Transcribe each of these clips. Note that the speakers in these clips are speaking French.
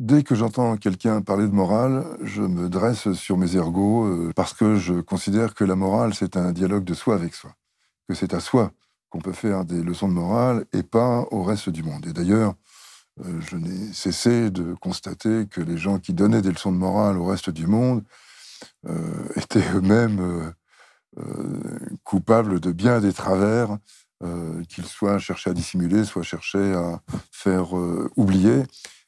dès que j'entends quelqu'un parler de morale, je me dresse sur mes ergots parce que je considère que la morale, c'est un dialogue de soi avec soi. Que c'est à soi qu'on peut faire des leçons de morale et pas au reste du monde. Et d'ailleurs, je n'ai cessé de constater que les gens qui donnaient des leçons de morale au reste du monde étaient eux-mêmes coupables de bien des travers qu'ils soit cherchaient à dissimuler, soit cherchaient à faire oublier,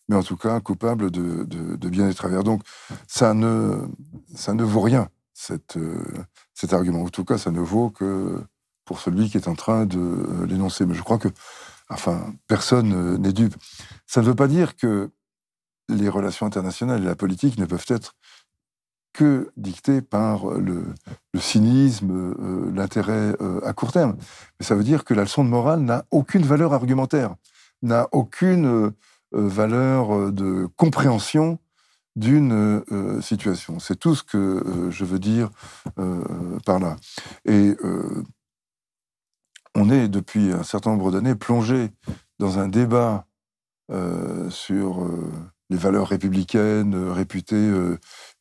mais en tout cas coupables de bien des travers. Donc ça ne vaut rien, cet argument. En tout cas, ça ne vaut que pour celui qui est en train de l'énoncer. Mais je crois que, enfin, personne n'est dupe. Ça ne veut pas dire que les relations internationales et la politique ne peuvent être que dictées par le cynisme, l'intérêt à court terme. Mais ça veut dire que la leçon de morale n'a aucune valeur argumentaire, n'a aucune valeur de compréhension d'une situation. C'est tout ce que je veux dire par là. Et on est, depuis un certain nombre d'années, plongé dans un débat sur les valeurs républicaines réputées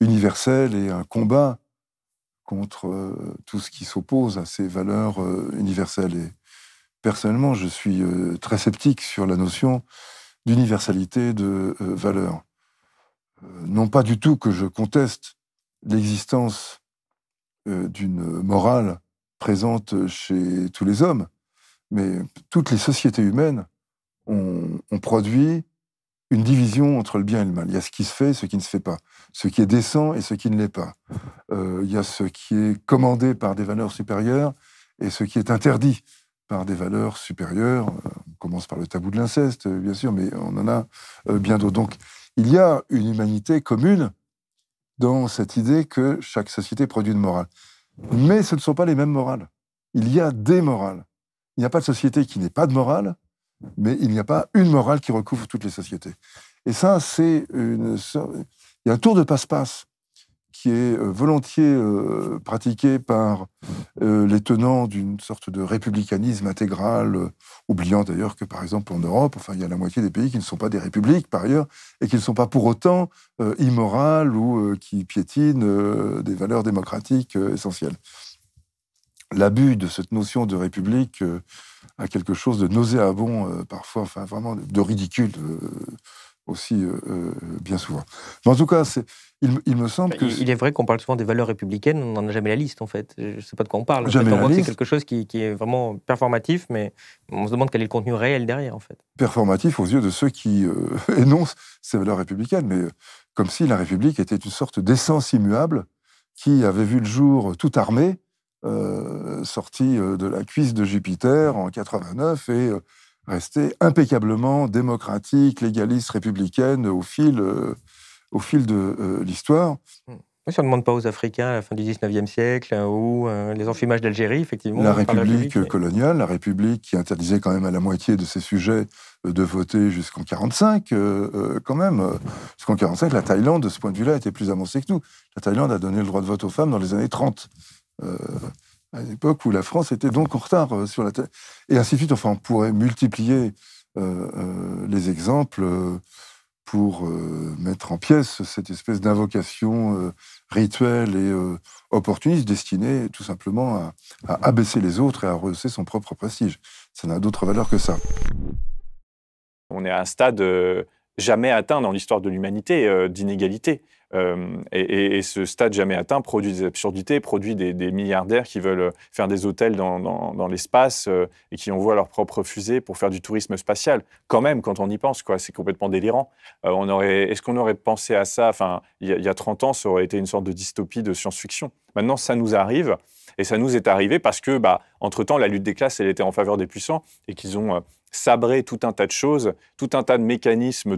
universelles et un combat contre tout ce qui s'oppose à ces valeurs universelles. Et personnellement, je suis très sceptique sur la notion d'universalité de valeurs. Non pas du tout que je conteste l'existence d'une morale présente chez tous les hommes, mais toutes les sociétés humaines ont produit une division entre le bien et le mal. Il y a ce qui se fait et ce qui ne se fait pas, ce qui est décent et ce qui ne l'est pas. Il y a ce qui est commandé par des valeurs supérieures et ce qui est interdit par des valeurs supérieures. On commence par le tabou de l'inceste, bien sûr, mais on en a bien d'autres. Donc, il y a une humanité commune dans cette idée que chaque société produit une morale. Mais ce ne sont pas les mêmes morales. Il y a des morales. Il n'y a pas de société qui n'ait pas de morale, mais il n'y a pas une morale qui recouvre toutes les sociétés. Et ça, c'est une... Il y a un tour de passe-passe qui est volontiers pratiqué par les tenants d'une sorte de républicanisme intégral, oubliant d'ailleurs que, par exemple, en Europe, enfin, il y a la moitié des pays qui ne sont pas des républiques, par ailleurs, et qui ne sont pas pour autant immorales ou qui piétinent des valeurs démocratiques essentielles. L'abus de cette notion de république a quelque chose de nauséabond, parfois, enfin, vraiment de ridicule aussi, bien souvent. Mais en tout cas, il me semble que... Il est vrai qu'on parle souvent des valeurs républicaines, on n'en a jamais la liste, en fait. Je ne sais pas de quoi on parle. Jamais la liste. C'est quelque chose qui est vraiment performatif, mais on se demande quel est le contenu réel derrière, en fait. Performatif aux yeux de ceux qui énoncent ces valeurs républicaines, mais comme si la République était une sorte d'essence immuable qui avait vu le jour tout armée, sortie de la cuisse de Jupiter en 89 et restée impeccablement démocratique, légaliste, républicaine au fil de l'histoire. Si on ne demande pas aux Africains à la fin du 19e siècle ou les enfumages d'Algérie, effectivement. La République coloniale, la République qui interdisait quand même à la moitié de ses sujets de voter jusqu'en 1945, quand même. Jusqu'en 1945, la Thaïlande, de ce point de vue-là, était plus avancée que nous. La Thaïlande a donné le droit de vote aux femmes dans les années 30. À l'époque où la France était donc en retard sur la terre. Et ainsi de suite. Enfin, on pourrait multiplier les exemples pour mettre en pièces cette espèce d'invocation rituelle et opportuniste destinée tout simplement à abaisser les autres et à rehausser son propre prestige. Ça n'a d'autre valeur que ça. On est à un stade jamais atteint dans l'histoire de l'humanité d'inégalité. Et ce stade jamais atteint produit des absurdités, produit des milliardaires qui veulent faire des hôtels dans l'espace et qui envoient leurs propres fusées pour faire du tourisme spatial. Quand même, quand on y pense, quoi, c'est complètement délirant. Est-ce qu'on aurait pensé à ça? Enfin, il y a 30 ans, ça aurait été une sorte de dystopie de science-fiction. Maintenant, ça nous arrive. Et ça nous est arrivé parce que, entre-temps, la lutte des classes, elle était en faveur des puissants et qu'ils ont sabré tout un tas de choses, tout un tas de mécanismes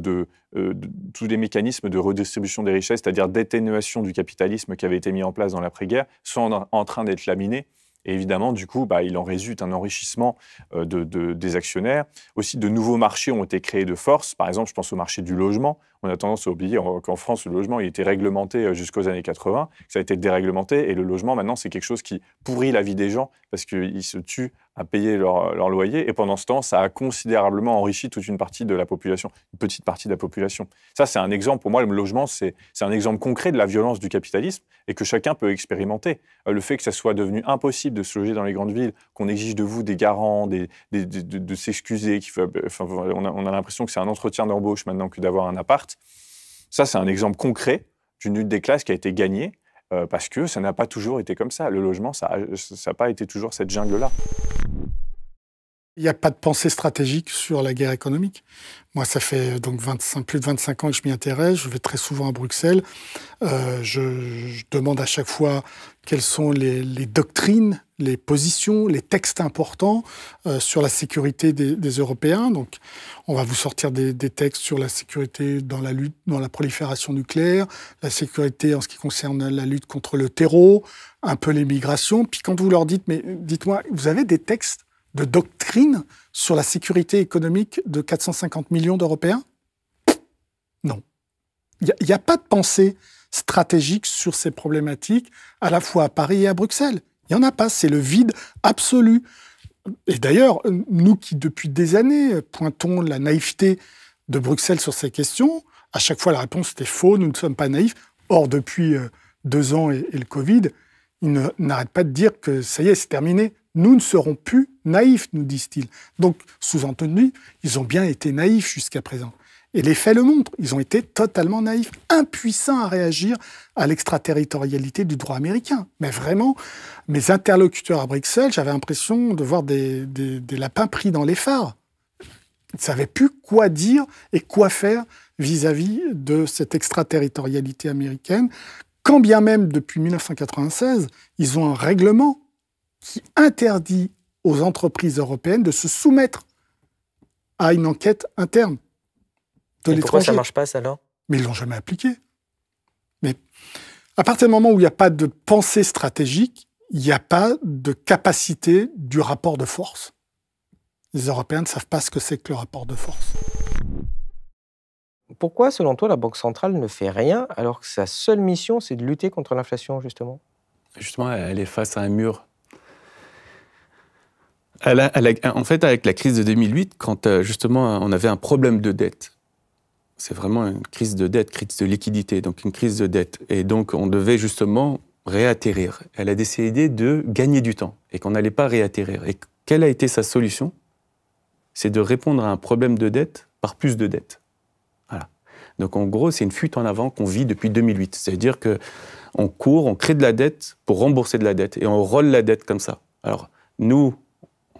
tous les mécanismes de redistribution des richesses, c'est-à-dire d'atténuation du capitalisme qui avait été mis en place dans l'après-guerre, sont en train d'être laminés. Et évidemment, du coup, il en résulte un enrichissement des actionnaires. Aussi, de nouveaux marchés ont été créés de force. Par exemple, je pense au marché du logement. On a tendance à oublier qu'en France, le logement il était réglementé jusqu'aux années 80, que ça a été déréglementé, et le logement, maintenant, c'est quelque chose qui pourrit la vie des gens parce qu'ils se tuent à payer leur loyer, et pendant ce temps, ça a considérablement enrichi toute une partie de la population, une petite partie de la population. Ça, c'est un exemple, pour moi, le logement, c'est un exemple concret de la violence du capitalisme, et que chacun peut expérimenter. Le fait que ça soit devenu impossible de se loger dans les grandes villes, qu'on exige de vous des garants, de s'excuser, enfin, on a l'impression que c'est un entretien d'embauche maintenant que d'avoir un appart. Ça, c'est un exemple concret d'une lutte des classes qui a été gagnée, parce que ça n'a pas toujours été comme ça. Le logement, ça n'a pas été toujours cette jungle-là. Il n'y a pas de pensée stratégique sur la guerre économique. Moi, ça fait donc plus de 25 ans que je m'y intéresse. Je vais très souvent à Bruxelles. Je demande à chaque fois quelles sont les doctrines, les positions, les textes importants sur la sécurité des Européens. Donc, on va vous sortir des textes sur la sécurité dans la lutte, dans la prolifération nucléaire, la sécurité en ce qui concerne la lutte contre le terreau, un peu les migrations. Puis quand vous leur dites, mais dites-moi, vous avez des textes de doctrine sur la sécurité économique de 450 millions d'Européens? Non. Il n'y a pas de pensée stratégique sur ces problématiques, à la fois à Paris et à Bruxelles. Il n'y en a pas, c'est le vide absolu. Et d'ailleurs, nous qui, depuis des années, pointons la naïveté de Bruxelles sur ces questions, à chaque fois la réponse était faux, nous ne sommes pas naïfs. Or, depuis 2 ans et le Covid, ils n'arrêtent pas de dire que ça y est, c'est terminé. Nous ne serons plus naïfs, nous disent-ils. Donc, sous-entendu, ils ont bien été naïfs jusqu'à présent. Et les faits le montrent, ils ont été totalement naïfs, impuissants à réagir à l'extraterritorialité du droit américain. Mais vraiment, mes interlocuteurs à Bruxelles, j'avais l'impression de voir des lapins pris dans les phares. Ils ne savaient plus quoi dire et quoi faire vis-à-vis de cette extraterritorialité américaine, quand bien même, depuis 1996, ils ont un règlement qui interdit aux entreprises européennes de se soumettre à une enquête interne de l'étranger. Pourquoi ça ne marche pas, ça, alors? Mais ils ne l'ont jamais appliqué. Mais à partir du moment où il n'y a pas de pensée stratégique, il n'y a pas de capacité du rapport de force. Les Européens ne savent pas ce que c'est que le rapport de force. Pourquoi, selon toi, la Banque centrale ne fait rien alors que sa seule mission, c'est de lutter contre l'inflation, justement? Justement, elle est face à un mur. En fait, avec la crise de 2008, quand justement on avait un problème de dette, c'est vraiment une crise de dette, crise de liquidité, donc une crise de dette. Et donc on devait justement réatterrir. Elle a décidé de gagner du temps et qu'on n'allait pas réatterrir. Et quelle a été sa solution? C'est de répondre à un problème de dette par plus de dette. Voilà. Donc en gros, c'est une fuite en avant qu'on vit depuis 2008. C'est-à-dire qu'on court, on crée de la dette pour rembourser de la dette et on rôle la dette comme ça. Alors nous,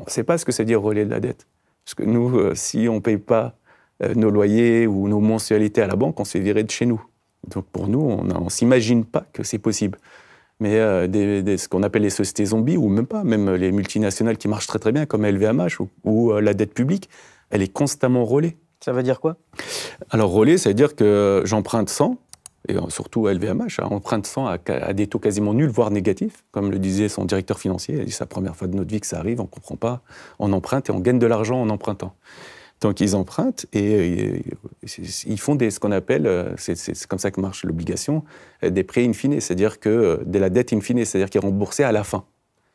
on ne sait pas ce que c'est dire rouler de la dette. Parce que nous, si on ne paye pas nos loyers ou nos mensualités à la banque, on se fait virer de chez nous. Donc pour nous, on ne s'imagine pas que c'est possible. Mais ce qu'on appelle les sociétés zombies, ou même pas, même les multinationales qui marchent très très bien, comme LVMH ou la dette publique, elle est constamment rôlée. Ça veut dire quoi? Alors rôler, ça veut dire que j'emprunte 100, et surtout LVMH, emprunte 100 à des taux quasiment nuls, voire négatifs, comme le disait son directeur financier. Il dit, c'est la première fois de notre vie que ça arrive, on ne comprend pas, on emprunte et on gagne de l'argent en empruntant. Donc ils empruntent et ils font ce qu'on appelle, c'est comme ça que marche l'obligation, des prêts in fine, c'est-à-dire que de la dette in fine, c'est-à-dire qui est remboursée à la fin.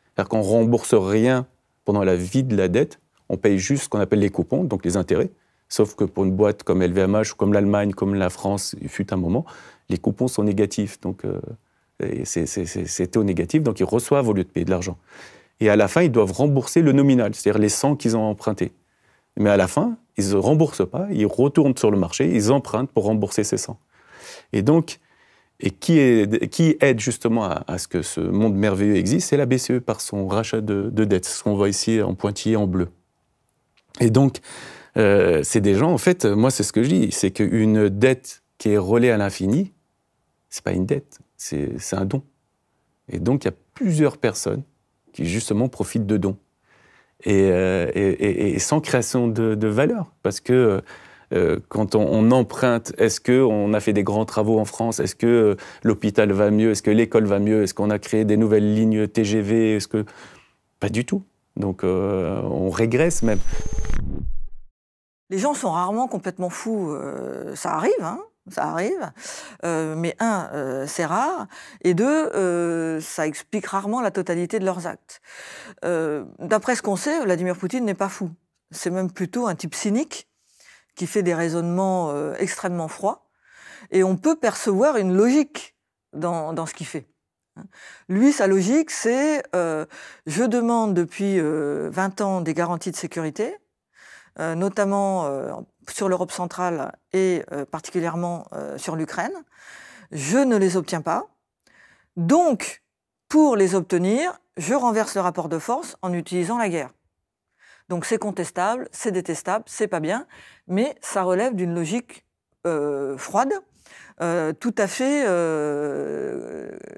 C'est-à-dire qu'on ne rembourse rien pendant la vie de la dette, on paye juste ce qu'on appelle les coupons, donc les intérêts, sauf que pour une boîte comme LVMH ou comme l'Allemagne, comme la France, il fut un moment, les coupons sont négatifs, donc c'est taux négatif, donc ils reçoivent au lieu de payer de l'argent. Et à la fin, ils doivent rembourser le nominal, c'est-à-dire les 100 qu'ils ont empruntés. Mais à la fin, ils ne remboursent pas, ils retournent sur le marché, ils empruntent pour rembourser ces 100. Et donc, qui aide justement à ce que ce monde merveilleux existe? C'est la BCE par son rachat de dettes, ce qu'on voit ici en pointillé en bleu. Et donc, c'est des gens, en fait, moi c'est ce que je dis, c'est qu'une dette qui est relais à l'infini, c'est pas une dette, c'est un don. Et donc, il y a plusieurs personnes qui justement profitent de dons. Et sans création de valeur. Parce que quand on emprunte, est-ce qu'on a fait des grands travaux en France? Est-ce que l'hôpital va mieux? Est-ce que l'école va mieux? Est-ce qu'on a créé des nouvelles lignes TGV? Pas du tout. Donc on régresse même. Les gens sont rarement complètement fous. Ça arrive, hein. ça arrive, mais c'est rare, et deux, ça explique rarement la totalité de leurs actes. D'après ce qu'on sait, Vladimir Poutine n'est pas fou. C'est même plutôt un type cynique qui fait des raisonnements extrêmement froids, et on peut percevoir une logique dans ce qu'il fait. Lui, sa logique, c'est je demande depuis 20 ans des garanties de sécurité, notamment sur l'Europe centrale et particulièrement sur l'Ukraine. Je ne les obtiens pas. Donc, pour les obtenir, je renverse le rapport de force en utilisant la guerre. Donc c'est contestable, c'est détestable, c'est pas bien, mais ça relève d'une logique froide, tout à fait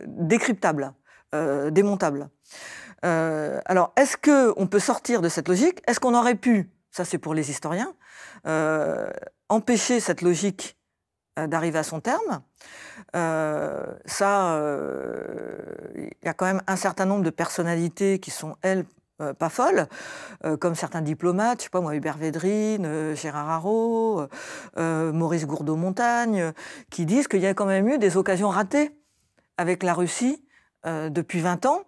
décryptable, démontable. Alors, est-ce qu'on peut sortir de cette logique? Est-ce qu'on aurait pu, ça c'est pour les historiens, empêcher cette logique d'arriver à son terme? Il y a quand même un certain nombre de personnalités qui sont, elles, pas folles, comme certains diplomates, je sais pas moi, Hubert Védrine, Gérard Haraud, Maurice Gourdeau-Montagne, qui disent qu'il y a quand même eu des occasions ratées avec la Russie depuis 20 ans,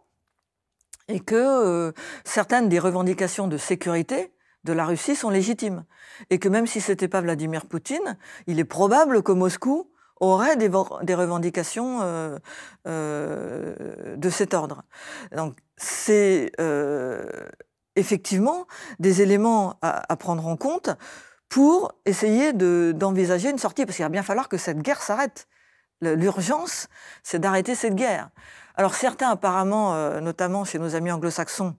et que certaines des revendications de sécurité de la Russie sont légitimes. Et que même si ce n'était pas Vladimir Poutine, il est probable que Moscou aurait des revendications de cet ordre. Donc c'est effectivement des éléments à prendre en compte pour essayer d'envisager une sortie, parce qu'il va bien falloir que cette guerre s'arrête. L'urgence, c'est d'arrêter cette guerre. Alors certains, apparemment, notamment chez nos amis anglo-saxons,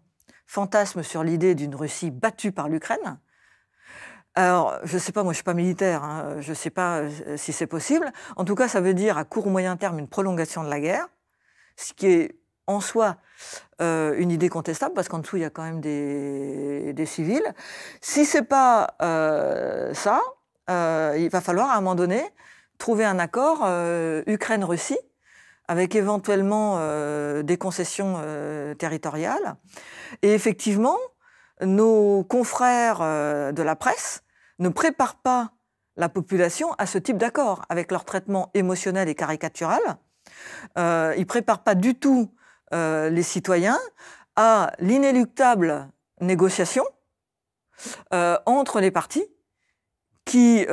fantasment sur l'idée d'une Russie battue par l'Ukraine. Alors, je ne sais pas, moi je ne suis pas militaire, hein, je ne sais pas si c'est possible. En tout cas, ça veut dire à court ou moyen terme une prolongation de la guerre, ce qui est en soi une idée contestable, parce qu'en dessous, il y a quand même des civils. Si ce n'est pas ça, il va falloir à un moment donné trouver un accord Ukraine-Russie, avec éventuellement des concessions territoriales. Et effectivement, nos confrères de la presse ne préparent pas la population à ce type d'accord, avec leur traitement émotionnel et caricatural. Ils ne préparent pas du tout les citoyens à l'inéluctable négociation entre les partis qui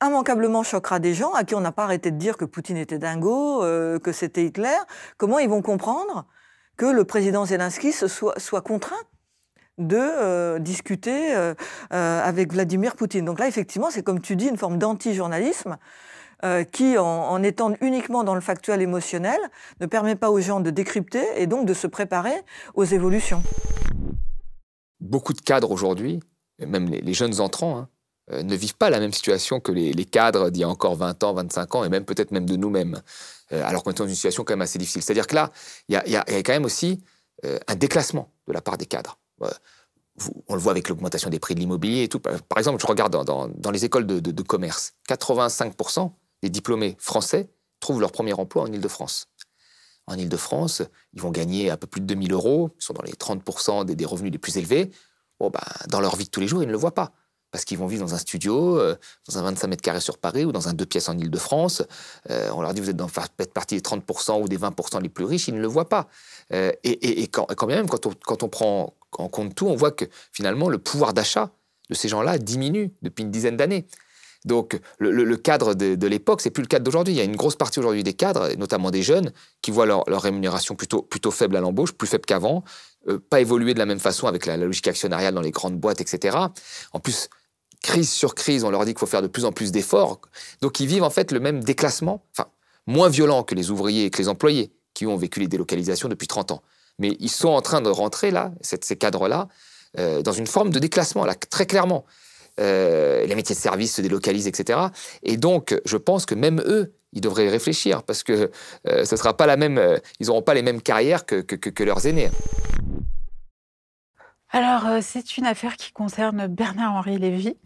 immanquablement choquera des gens à qui on n'a pas arrêté de dire que Poutine était dingo, que c'était Hitler. Comment ils vont comprendre que le président Zelensky soit contraint de discuter avec Vladimir Poutine? Donc là, effectivement, c'est comme tu dis, une forme d'anti-journalisme qui, en étant uniquement dans le factuel émotionnel, ne permet pas aux gens de décrypter et donc de se préparer aux évolutions. Beaucoup de cadres aujourd'hui, même les jeunes entrants, hein, ne vivent pas la même situation que les cadres d'il y a encore 20 ans, 25 ans, et même peut-être même de nous-mêmes, alors qu'on est dans une situation quand même assez difficile. C'est-à-dire que là, il y a quand même aussi un déclassement de la part des cadres. On le voit avec l'augmentation des prix de l'immobilier et tout. Par exemple, je regarde dans les écoles de commerce, 85% des diplômés français trouvent leur premier emploi en Île-de-France. En Île-de-France, ils vont gagner un peu plus de 2 000 €, ils sont dans les 30% des revenus les plus élevés. Bon, dans leur vie de tous les jours, ils ne le voient pas. Parce qu'ils vont vivre dans un studio, dans un 25 mètres carrés sur Paris ou dans un 2 pièces en Île-de-France. On leur dit, vous faites partie des 30% ou des 20% les plus riches, ils ne le voient pas. Et quand même, quand on prend en compte tout, on voit que finalement, le pouvoir d'achat de ces gens-là diminue depuis une dizaine d'années. Donc, le cadre de l'époque, c'est plus le cadre d'aujourd'hui. Il y a une grosse partie aujourd'hui des cadres, notamment des jeunes, qui voient leur rémunération plutôt faible à l'embauche, plus faible qu'avant, pas évoluer de la même façon avec la logique actionnariale dans les grandes boîtes, etc. En plus, crise sur crise, on leur dit qu'il faut faire de plus en plus d'efforts. Donc, ils vivent en fait le même déclassement, enfin, moins violent que les ouvriers et que les employés qui ont vécu les délocalisations depuis 30 ans. Mais ils sont en train de rentrer, là, ces cadres-là, dans une forme de déclassement, là, très clairement. Les métiers de service se délocalisent, etc. Et donc, je pense que même eux, ils devraient y réfléchir, parce que ce sera pas la même, ils n'auront pas les mêmes carrières que leurs aînés. Alors, c'est une affaire qui concerne Bernard-Henri Lévy,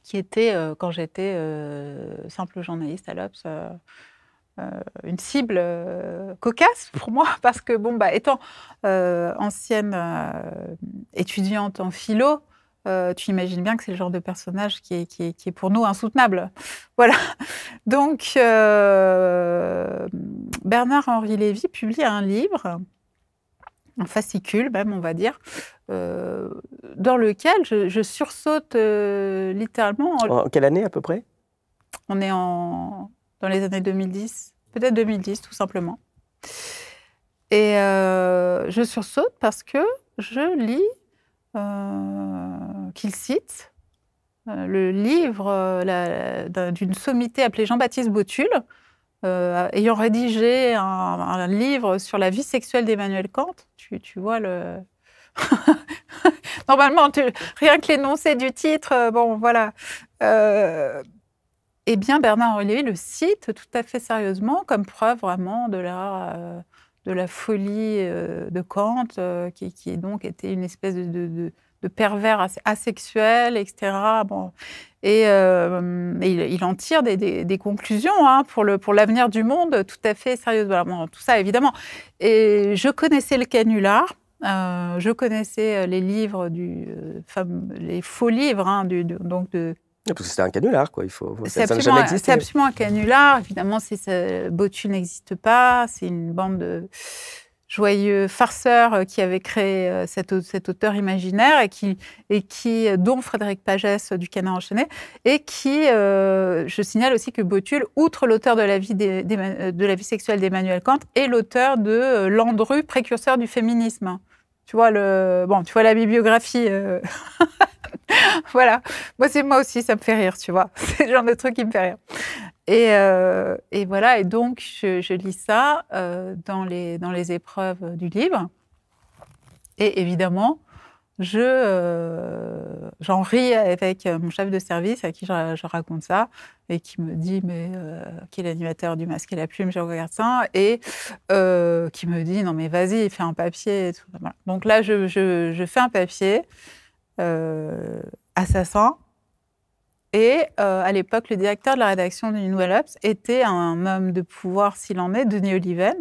qui était, quand j'étais simple journaliste à l'Obs, une cible cocasse pour moi, parce que, étant ancienne étudiante en philo, tu imagines bien que c'est le genre de personnage qui est pour nous insoutenable. Voilà. Donc, Bernard-Henri Lévy publie un livre, un fascicule même, on va dire, dans lequel je sursaute littéralement. En quelle année à peu près? On est dans les années 2010, peut-être 2010 tout simplement. Et je sursaute parce que je lis qu'il cite le livre d'une sommité appelée Jean-Baptiste Botul, ayant rédigé un livre sur la vie sexuelle d'Emmanuel Kant. Tu vois le... Normalement, rien que l'énoncé du titre, bon, voilà. Eh bien, Bernard-Henri Lévy le cite tout à fait sérieusement comme preuve vraiment de la folie de Kant, qui donc était une espèce de pervers asexuel, etc. Bon. Et il en tire des conclusions pour l'avenir du monde tout à fait sérieuses. Voilà, bon, tout ça, évidemment. Et je connaissais le canular, je connaissais les livres, les faux livres, donc de... Parce que c'était un canular, quoi. C'est absolument un canular. Évidemment, Botul n'existe pas. C'est une bande de joyeux farceurs qui avaient créé cet auteur imaginaire dont Frédéric Pagès du Canard enchaîné, et qui, je signale aussi que Botul, outre l'auteur de la vie sexuelle d'Emmanuel Kant, est l'auteur de Landru, précurseur du féminisme. Tu vois la bibliographie. Voilà. Moi aussi, ça me fait rire, tu vois. C'est le genre de truc qui me fait rire. Et voilà. Et donc, je lis ça dans les épreuves du livre. Et évidemment, j'en ris avec mon chef de service à qui je raconte ça et qui me dit, mais qui est l'animateur du Masque et la Plume, je regarde ça, et qui me dit, non mais vas-y, fais un papier. Et tout. Voilà. Donc là, je fais un papier. Assassin. Et à l'époque, le directeur de la rédaction du Nouvel Obs était un homme de pouvoir, s'il en est, Denis Oliven,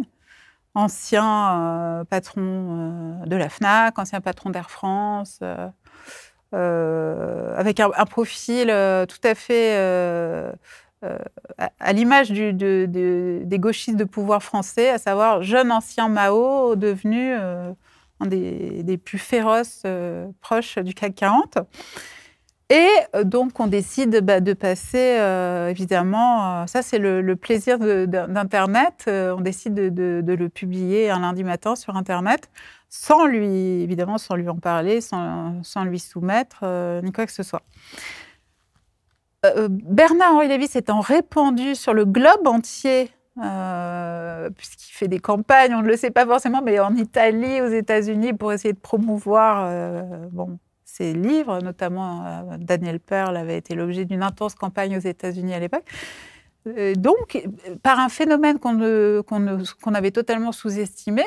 ancien patron de la FNAC, ancien patron d'Air France, avec un profil tout à fait à l'image des gauchistes de pouvoir français, à savoir jeune ancien Mao devenu un des plus féroces proches du CAC 40. Et donc, on décide de passer, évidemment, ça c'est le plaisir d'Internet, on décide de le publier un lundi matin sur Internet, sans lui en parler, sans lui soumettre, ni quoi que ce soit. Bernard-Henri Lévy s'étant répandu sur le globe entier, puisqu'il fait des campagnes, on ne le sait pas forcément, mais en Italie, aux États-Unis, pour essayer de promouvoir ses livres, notamment Daniel Pearl avait été l'objet d'une intense campagne aux États-Unis à l'époque. Donc, par un phénomène qu'on avait totalement sous-estimé,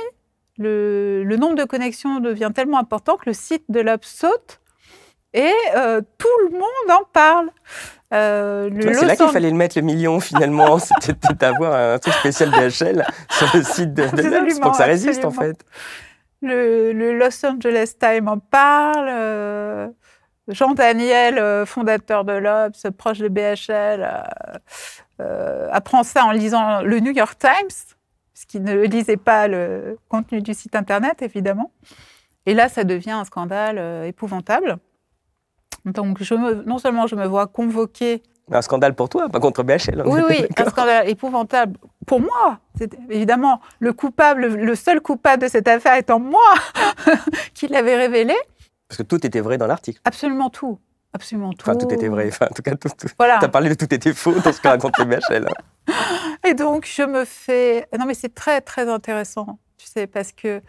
le nombre de connexions devient tellement important que le site de l'Obs saute et tout le monde en parle. C'est là qu'il fallait le mettre, le million, finalement. C'était peut-être d'avoir un truc spécial DHL sur le site de l'Obs pour que ça résiste, en fait. Le Los Angeles Times en parle. Jean Daniel, fondateur de l'Obs, proche de BHL, apprend ça en lisant le New York Times, puisqu'il ne lisait pas le contenu du site Internet, évidemment. Et là, ça devient un scandale épouvantable. Donc, non seulement je me vois convoquer... Un scandale pour toi, pas contre BHL. Oui, un scandale épouvantable pour moi. C'est évidemment le seul coupable de cette affaire étant moi qui l'avait révélé. Parce que tout était vrai dans l'article. Absolument tout. Absolument tout. Enfin, tout était vrai. Enfin, en tout cas, tout. Voilà. Tu as parlé de tout était faux dans ce que racontait BHL. Et donc, je me fais... Non, mais c'est très, très intéressant, tu sais, parce que...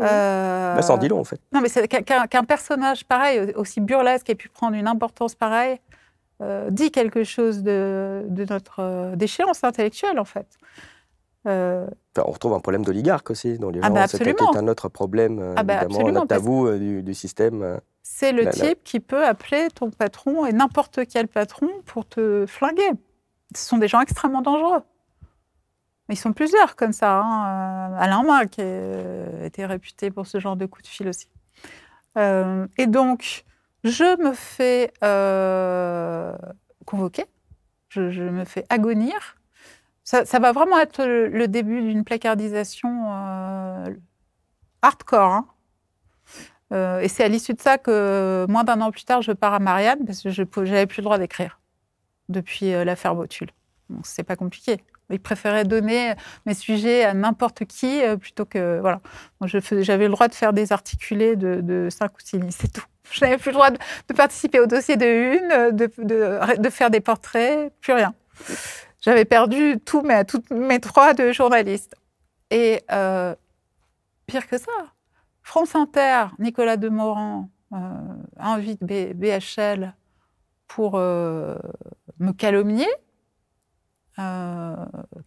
Ça en dit long, en fait. Non, mais qu'un personnage pareil, aussi burlesque, ait pu prendre une importance pareille, dit quelque chose de notre déchéance intellectuelle, en fait. On retrouve un problème d'oligarque aussi dans les gens. C'est un autre problème, évidemment, un tabou du système. C'est le type qui peut appeler ton patron et n'importe quel patron pour te flinguer. Ce sont des gens extrêmement dangereux. Ils sont plusieurs comme ça. Alain Main, qui était réputé pour ce genre de coup de fil aussi. Et donc, je me fais convoquer, je me fais agonir. Ça va vraiment être le début d'une placardisation hardcore. Hein. Et c'est à l'issue de ça que, moins d'1 an plus tard, je pars à Marianne, parce que je n'avais plus le droit d'écrire depuis l'affaire Botul. Donc, c'est pas compliqué. Ils préféraient donner mes sujets à n'importe qui plutôt que... Voilà. J'avais le droit de faire des articulés de 5 ou 6 lignes, c'est tout. Je n'avais plus le droit de participer au dossier de une, de faire des portraits, plus rien. J'avais perdu tous mes droits de journaliste. Et pire que ça, France Inter, Nicolas Demorand invite BHL pour me calomnier.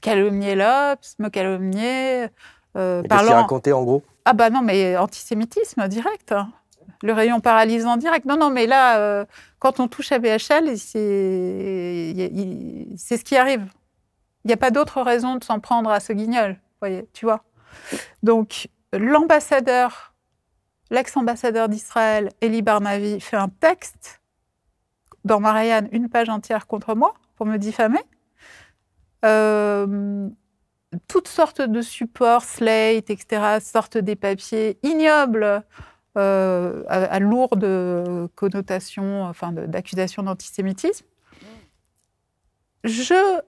Calomnier l'Obs, me calomnier. Qu'est-ce qu'il racontait en gros? Ah bah non, mais antisémitisme direct. Hein. Le rayon paralysant direct. Non, mais là, quand on touche à BHL, c'est ce qui arrive. Il n'y a pas d'autre raison de s'en prendre à ce guignol, voyez, tu vois. Donc, l'ex-ambassadeur d'Israël, Eli Barnavi, fait un texte dans Marianne, 1 page entière contre moi, pour me diffamer. Toutes sortes de supports, Slate, etc., sortent des papiers ignobles, à lourde connotation, enfin, d'accusation d'antisémitisme. Je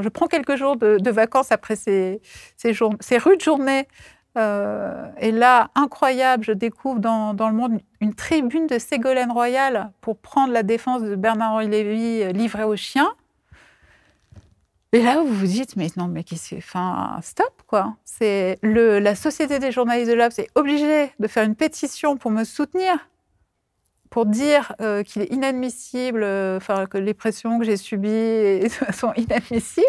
prends quelques jours de vacances après ces rudes journées. Et là, incroyable, je découvre dans Le Monde une tribune de Ségolène Royal pour prendre la défense de Bernard-Henri Lévy livré aux chiens. Et là, vous vous dites, mais non, mais qu'est-ce que... Enfin, stop, quoi. La Société des journalistes de l'Obs est obligée de faire une pétition pour me soutenir, pour dire qu'il est inadmissible, que les pressions que j'ai subies sont inadmissibles,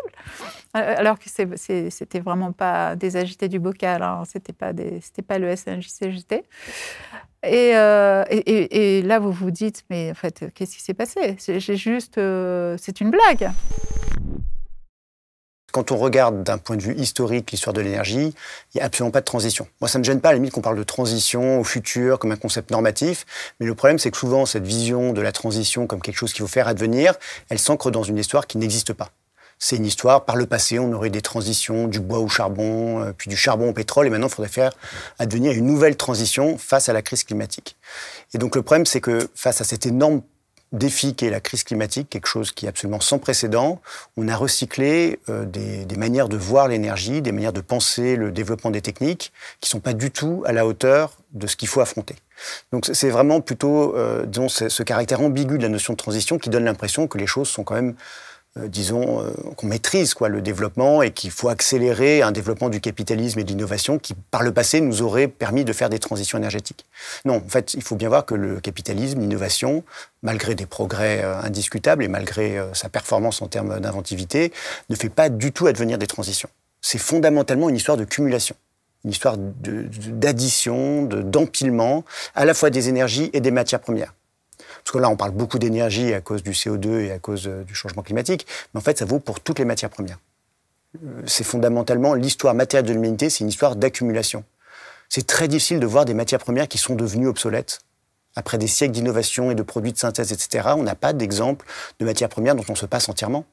alors que c'était vraiment pas des agités du bocal, hein, c'était pas le SNJ-CGT. Et là, vous vous dites, mais en fait, qu'est-ce qui s'est passé? C'est une blague. Quand on regarde d'un point de vue historique l'histoire de l'énergie, il n'y a absolument pas de transition. Moi, ça ne me gêne pas, à la limite, qu'on parle de transition au futur comme un concept normatif, mais le problème, c'est que souvent, cette vision de la transition comme quelque chose qu'il faut faire advenir, elle s'ancre dans une histoire qui n'existe pas. C'est une histoire, par le passé, on aurait des transitions du bois au charbon, puis du charbon au pétrole, et maintenant, il faudrait faire advenir une nouvelle transition face à la crise climatique. Et donc, le problème, c'est que face à cet énorme défi qui est la crise climatique, quelque chose qui est absolument sans précédent, on a recyclé des manières de voir l'énergie, des manières de penser le développement des techniques qui ne sont pas du tout à la hauteur de ce qu'il faut affronter. Donc c'est vraiment plutôt disons, ce caractère ambigu de la notion de transition qui donne l'impression que les choses sont quand même qu'on maîtrise le développement et qu'il faut accélérer un développement du capitalisme et de l'innovation qui, par le passé, nous aurait permis de faire des transitions énergétiques. Non, en fait, il faut bien voir que le capitalisme, l'innovation, malgré des progrès indiscutables et malgré sa performance en termes d'inventivité, ne fait pas du tout advenir des transitions. C'est fondamentalement une histoire de cumulation, une histoire d'addition, d'empilement, à la fois des énergies et des matières premières. Parce que là, on parle beaucoup d'énergie à cause du CO2 et à cause du changement climatique, mais en fait, ça vaut pour toutes les matières premières. C'est fondamentalement l'histoire matérielle de l'humanité, c'est une histoire d'accumulation. C'est très difficile de voir des matières premières qui sont devenues obsolètes. Après des siècles d'innovation et de produits de synthèse, etc., on n'a pas d'exemple de matières premières dont on se passe entièrement.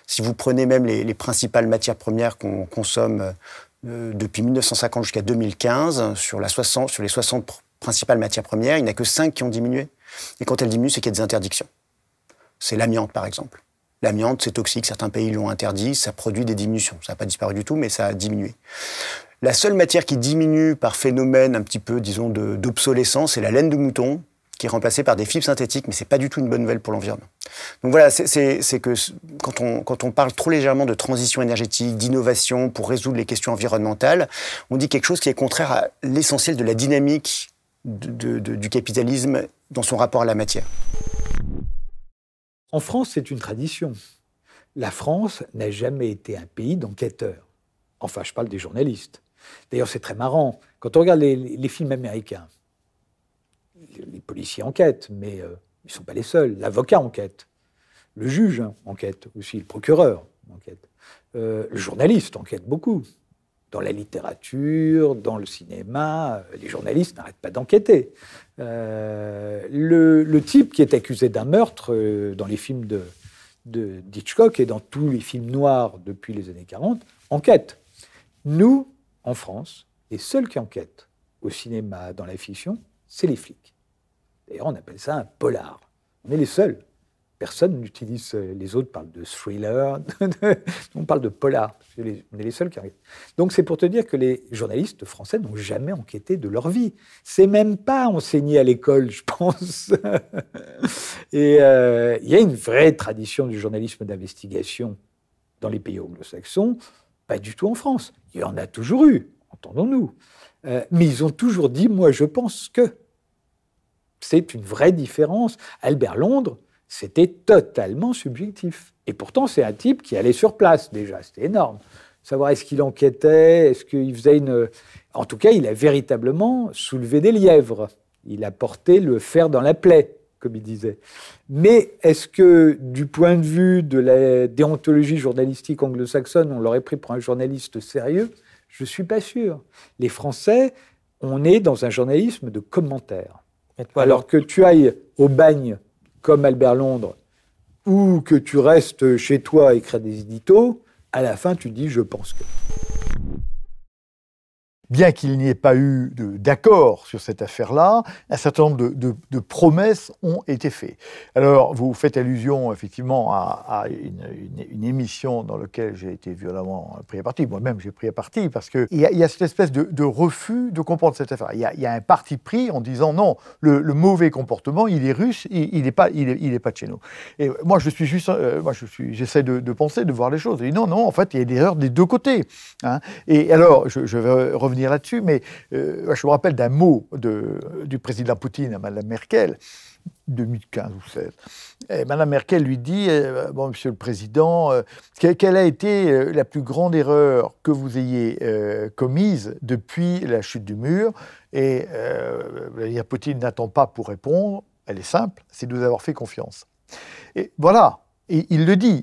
Si vous prenez même les principales matières premières qu'on consomme depuis 1950 jusqu'à 2015, sur les 60 principales matières premières, il n'y en a que 5 qui ont diminué. Et quand elles diminuent, c'est qu'il y a des interdictions. C'est l'amiante, par exemple. L'amiante, c'est toxique, certains pays l'ont interdit, ça produit des diminutions. Ça n'a pas disparu du tout, mais ça a diminué. La seule matière qui diminue par phénomène un petit peu, disons, d'obsolescence, c'est la laine de mouton, qui est remplacée par des fibres synthétiques, mais ce n'est pas du tout une bonne nouvelle pour l'environnement. Donc voilà, c'est que quand on parle trop légèrement de transition énergétique, d'innovation pour résoudre les questions environnementales, on dit quelque chose qui est contraire à l'essentiel de la dynamique du capitalisme dans son rapport à la matière. En France, c'est une tradition. La France n'a jamais été un pays d'enquêteurs. Enfin, je parle des journalistes. D'ailleurs, c'est très marrant. Quand on regarde les films américains, les policiers enquêtent, mais ils ne sont pas les seuls. L'avocat enquête. Le juge enquête aussi. Le procureur enquête. Le journaliste enquête beaucoup. Dans la littérature, dans le cinéma, les journalistes n'arrêtent pas d'enquêter. Le type qui est accusé d'un meurtre dans les films d'Hitchcock et dans tous les films noirs depuis les années 40, enquête. Nous, en France, les seuls qui enquêtent au cinéma, dans la fiction, c'est les flics. D'ailleurs, on appelle ça un polar. On est les seuls. Personne n'utilise, les autres parlent de thriller, on parle de polar. On est les seuls qui enquêtent. Donc c'est pour te dire que les journalistes français n'ont jamais enquêté de leur vie. C'est même pas enseigné à l'école, je pense. Et il y a une vraie tradition du journalisme d'investigation dans les pays anglo-saxons, pas du tout en France. Il y en a toujours eu, entendons-nous. Mais ils ont toujours dit, moi je pense que. C'est une vraie différence. Albert Londres, c'était totalement subjectif. Et pourtant, c'est un type qui allait sur place, déjà. C'était énorme. Savoir est-ce qu'il enquêtait, est-ce qu'il faisait une... En tout cas, il a véritablement soulevé des lièvres. Il a porté le fer dans la plaie, comme il disait. Mais est-ce que, du point de vue de la déontologie journalistique anglo-saxonne, on l'aurait pris pour un journaliste sérieux? Je ne suis pas sûr. Les Français, on est dans un journalisme de commentaires. Alors que tu ailles au bagne, comme Albert Londres, ou que tu restes chez toi à écrire des éditos, à la fin, tu dis « je pense que ». Bien qu'il n'y ait pas eu d'accord sur cette affaire-là, un certain nombre de promesses ont été faites. Alors, vous faites allusion effectivement à une émission dans laquelle j'ai été violemment pris à partie. Moi-même, j'ai pris à partie parce qu'il y a cette espèce de refus de comprendre cette affaire. Il y a un parti pris en disant non, le mauvais comportement, il est russe, il n'est pas de chez nous. Et moi, j'essaie de penser, de voir les choses. Et non, en fait, il y a des erreurs des deux côtés. Hein. Et alors, je vais revenir là-dessus, mais je me rappelle d'un mot du président Poutine à Mme Merkel, 2015 ou 2016. Et Mme Merkel lui dit « Bon, Monsieur le Président, quelle a été la plus grande erreur que vous ayez commise depuis la chute du mur ?» Et Poutine n'attend pas pour répondre, elle est simple, c'est de nous avoir fait confiance. Et voilà. Et il le dit.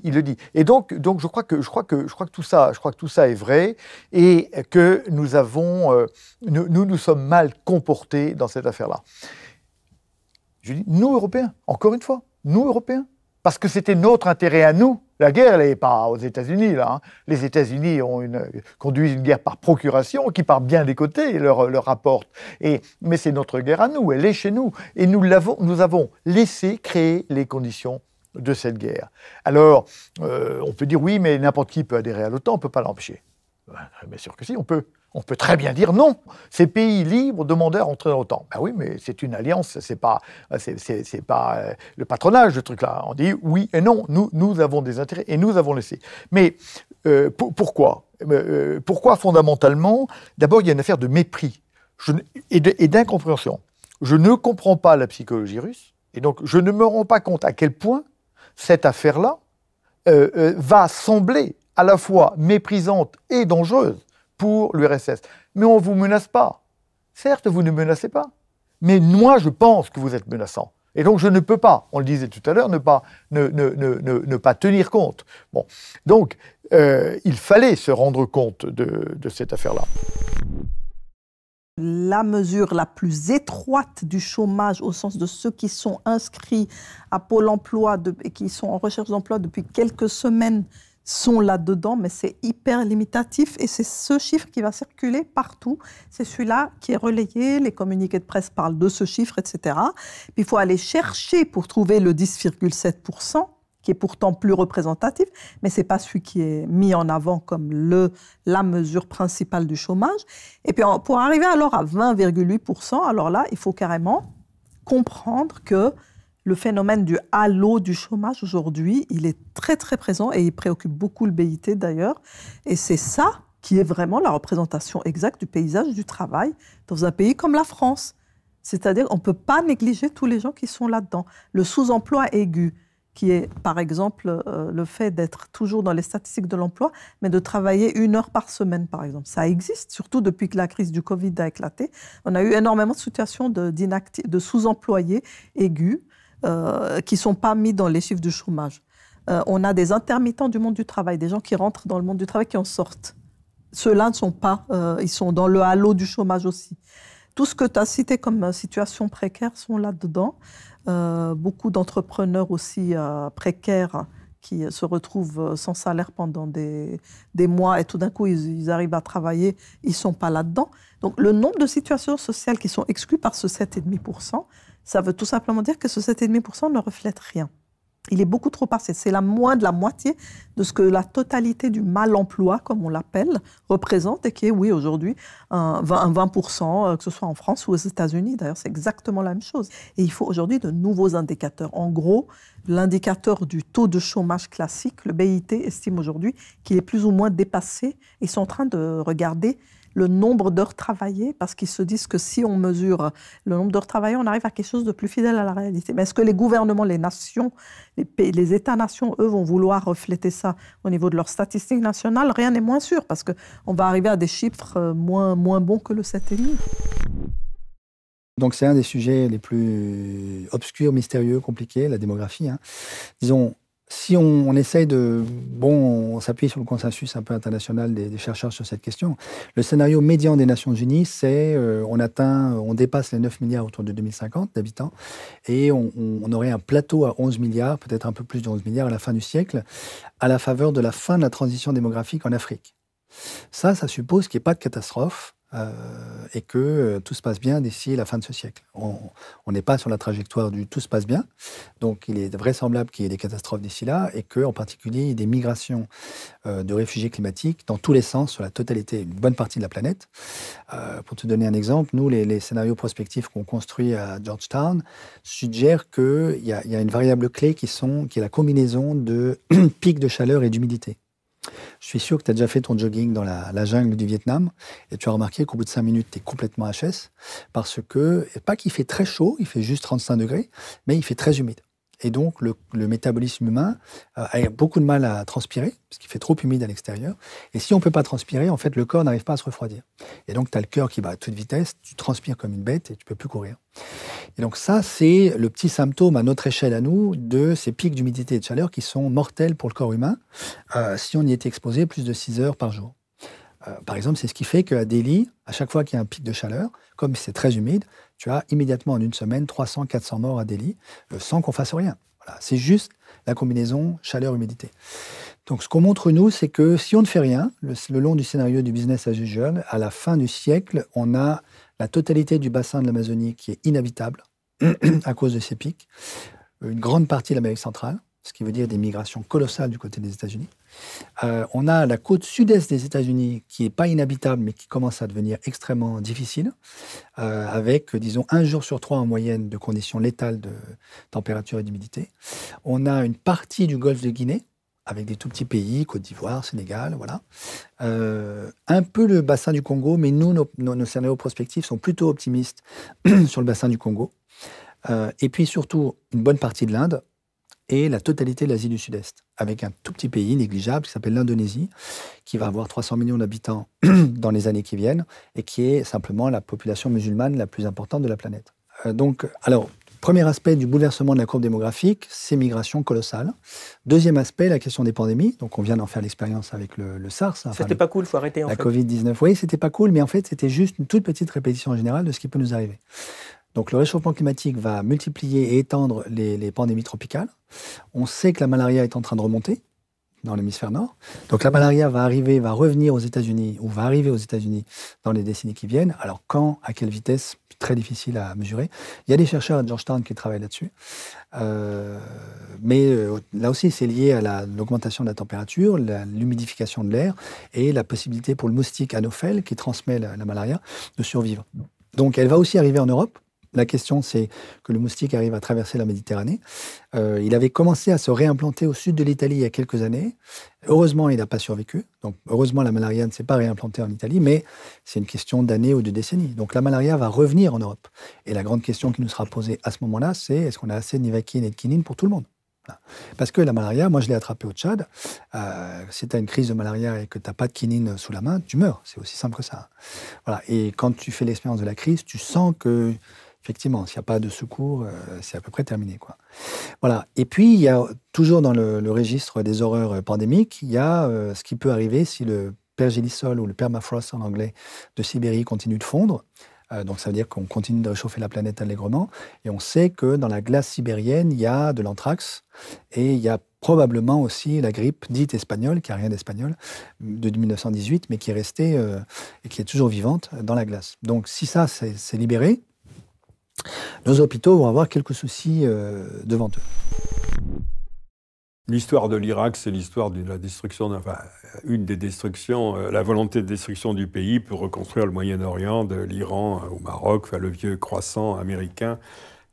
Et donc je crois que tout ça est vrai et que nous sommes mal comportés dans cette affaire-là. Je dis nous Européens, encore une fois, nous Européens, parce que c'était notre intérêt à nous. La guerre, elle n'est pas aux États-Unis là. Hein. Les États-Unis conduisent une guerre par procuration qui part bien des côtés, leur rapporte. Mais c'est notre guerre à nous, elle est chez nous, et nous avons laissé créer les conditions de cette guerre. Alors, on peut dire oui, mais n'importe qui peut adhérer à l'OTAN, on ne peut pas l'empêcher. Bien sûr que si, on peut. On peut très bien dire non. Ces pays libres demandaient à rentrer dans l'OTAN. Ben oui, mais c'est une alliance, c'est pas le patronage, ce truc-là. On dit oui et non. Nous avons des intérêts et nous avons laissé. Mais pourquoi pourquoi fondamentalement? D'abord, il y a une affaire de mépris et d'incompréhension. Je ne comprends pas la psychologie russe et donc je ne me rends pas compte à quel point cette affaire-là va sembler à la fois méprisante et dangereuse pour l'URSS. Mais on ne vous menace pas. Certes, vous ne menacez pas. Mais moi, je pense que vous êtes menaçant. Et donc, je ne peux pas, on le disait tout à l'heure, ne pas tenir compte. Bon. Donc, il fallait se rendre compte de cette affaire-là. La mesure la plus étroite du chômage, au sens de ceux qui sont inscrits à Pôle emploi et qui sont en recherche d'emploi depuis quelques semaines, sont là-dedans, mais c'est hyper limitatif et c'est ce chiffre qui va circuler partout. C'est celui-là qui est relayé, les communiqués de presse parlent de ce chiffre, etc. Puis il faut aller chercher pour trouver le 10,7%, qui est pourtant plus représentatif, mais ce n'est pas celui qui est mis en avant comme la mesure principale du chômage. Et puis pour arriver alors à 20,8%, alors là, il faut carrément comprendre que le phénomène du halo du chômage aujourd'hui, il est très très présent et il préoccupe beaucoup le BIT d'ailleurs. Et c'est ça qui est vraiment la représentation exacte du paysage du travail dans un pays comme la France. C'est-à-dire qu'on ne peut pas négliger tous les gens qui sont là-dedans. Le sous-emploi aigu, qui est par exemple le fait d'être toujours dans les statistiques de l'emploi, mais de travailler 1 heure par semaine par exemple. Ça existe, surtout depuis que la crise du Covid a éclaté. On a eu énormément de situations de sous-employés aigus, qui ne sont pas mis dans les chiffres du chômage. On a des intermittents du monde du travail, des gens qui rentrent dans le monde du travail, qui en sortent. ceux-là ne sont pas, ils sont dans le halo du chômage aussi. Tout ce que tu as cité comme situation précaire sont là-dedans. Beaucoup d'entrepreneurs aussi précaires qui se retrouvent sans salaire pendant des mois et tout d'un coup, ils arrivent à travailler, ils ne sont pas là-dedans. Donc, le nombre de situations sociales qui sont exclues par ce 7,5%, ça veut tout simplement dire que ce 7,5% ne reflète rien. Il est beaucoup trop passé. C'est moins de la moitié de ce que la totalité du mal-emploi, comme on l'appelle, représente et qui est, oui, aujourd'hui, un 20%, que ce soit en France ou aux États-Unis. D'ailleurs, c'est exactement la même chose. Et il faut aujourd'hui de nouveaux indicateurs. En gros, l'indicateur du taux de chômage classique, le BIT, estime aujourd'hui qu'il est plus ou moins dépassé. Ils sont en train de regarder le nombre d'heures travaillées, parce qu'ils se disent que si on mesure le nombre d'heures travaillées, on arrive à quelque chose de plus fidèle à la réalité. Mais est-ce que les gouvernements, les nations, les États-nations, eux, vont vouloir refléter ça au niveau de leurs statistiques nationales? Rien n'est moins sûr, parce qu'on va arriver à des chiffres moins bons que le 7,5. Donc c'est un des sujets les plus obscurs, mystérieux, compliqués, la démographie. Disons, si on essaye on s'appuie sur le consensus un peu international des chercheurs sur cette question. Le scénario médian des Nations Unies, c'est on dépasse les 9 milliards autour de 2050 d'habitants et on aurait un plateau à 11 milliards, peut-être un peu plus de 11 milliards à la fin du siècle, à la faveur de la fin de la transition démographique en Afrique. Ça suppose qu'il n'y ait pas de catastrophe. Et que tout se passe bien d'ici la fin de ce siècle. On n'est pas sur la trajectoire du tout se passe bien, donc il est vraisemblable qu'il y ait des catastrophes d'ici là, et qu'en particulier il y ait des migrations de réfugiés climatiques dans tous les sens sur la totalité, une bonne partie de la planète. Pour te donner un exemple, nous, les scénarios prospectifs qu'on construit à Georgetown suggèrent qu'il y a une variable clé qui est la combinaison de pics de chaleur et d'humidité. Je suis sûr que tu as déjà fait ton jogging dans la jungle du Vietnam et tu as remarqué qu'au bout de 5 minutes, tu es complètement HS parce que, pas qu'il fait très chaud, il fait juste 35 degrés, mais il fait très humide. Et donc, le métabolisme humain a beaucoup de mal à transpirer, parce qu'il fait trop humide à l'extérieur. Et si on ne peut pas transpirer, en fait, le corps n'arrive pas à se refroidir. Et donc, tu as le cœur qui bat à toute vitesse, tu transpires comme une bête et tu ne peux plus courir. Et donc ça, c'est le petit symptôme à notre échelle à nous de ces pics d'humidité et de chaleur qui sont mortels pour le corps humain si on y est exposé plus de 6 heures par jour. Par exemple, c'est ce qui fait qu'à Delhi, à chaque fois qu'il y a un pic de chaleur, comme c'est très humide, tu as immédiatement en une semaine 300-400 morts à Delhi sans qu'on fasse rien. Voilà, c'est juste la combinaison chaleur-humidité. Donc ce qu'on montre, nous, c'est que si on ne fait rien, le long du scénario du business as usual, à la fin du siècle, on a la totalité du bassin de l'Amazonie qui est inhabitable à cause de ces pics, une grande partie de l'Amérique centrale, ce qui veut dire des migrations colossales du côté des États-Unis. On a la côte sud-est des États-Unis qui n'est pas inhabitable, mais qui commence à devenir extrêmement difficile, avec, disons, 1 jour sur 3 en moyenne de conditions létales de température et d'humidité. On a une partie du golfe de Guinée, avec des tout petits pays, Côte d'Ivoire, Sénégal, voilà. Un peu le bassin du Congo, mais nous, nos scénarios prospectifs sont plutôt optimistes sur le bassin du Congo. Et puis surtout, une bonne partie de l'Inde, et la totalité de l'Asie du Sud-Est, avec un tout petit pays négligeable qui s'appelle l'Indonésie, qui va avoir 300 millions d'habitants dans les années qui viennent, et qui est simplement la population musulmane la plus importante de la planète. Premier aspect du bouleversement de la courbe démographique, c'est migrations colossales. Deuxième aspect, la question des pandémies. Donc on vient d'en faire l'expérience avec le SARS. C'était pas cool, il faut arrêter en fait. La Covid-19, oui, c'était pas cool, mais en fait c'était juste une toute petite répétition générale de ce qui peut nous arriver. Donc le réchauffement climatique va multiplier et étendre les pandémies tropicales. On sait que la malaria est en train de remonter dans l'hémisphère nord. Donc la malaria va revenir aux États-Unis, ou va arriver aux États-Unis dans les décennies qui viennent. Alors quand, à quelle vitesse, très difficile à mesurer. Il y a des chercheurs à Georgetown qui travaillent là-dessus. Mais là aussi, c'est lié à l'augmentation de la température, l'humidification de l'air et la possibilité pour le moustique anophèle, qui transmet la malaria, de survivre. Donc elle va aussi arriver en Europe. La question, c'est que le moustique arrive à traverser la Méditerranée. Il avait commencé à se réimplanter au sud de l'Italie il y a quelques années. Heureusement, il n'a pas survécu. Donc, heureusement, la malaria ne s'est pas réimplantée en Italie, mais c'est une question d'années ou de décennies. Donc, la malaria va revenir en Europe. Et la grande question qui nous sera posée à ce moment-là, c'est est-ce qu'on a assez de nivaquine et de quinine pour tout le monde ? Voilà. Parce que la malaria, moi, je l'ai attrapée au Tchad. Si tu as une crise de malaria et que tu n'as pas de quinine sous la main, tu meurs. C'est aussi simple que ça. Voilà. Et quand tu fais l'expérience de la crise, tu sens que effectivement, s'il n'y a pas de secours, c'est à peu près terminé, quoi. Voilà. Et puis, il y a toujours dans le registre des horreurs pandémiques, il y a ce qui peut arriver si le pergélisol, ou le permafrost en anglais, de Sibérie continue de fondre. Donc ça veut dire qu'on continue de réchauffer la planète allègrement. Et on sait que dans la glace sibérienne, il y a de l'anthrax et il y a probablement aussi la grippe dite espagnole, qui n'a rien d'espagnol, de 1918, mais qui est restée et qui est toujours vivante dans la glace. Donc si ça, c'est libéré, nos hôpitaux vont avoir quelques soucis devant eux. L'histoire de l'Irak, c'est l'histoire de la destruction, une des destructions, la volonté de destruction du pays pour reconstruire le Moyen-Orient, de l'Iran au Maroc, le vieux croissant américain,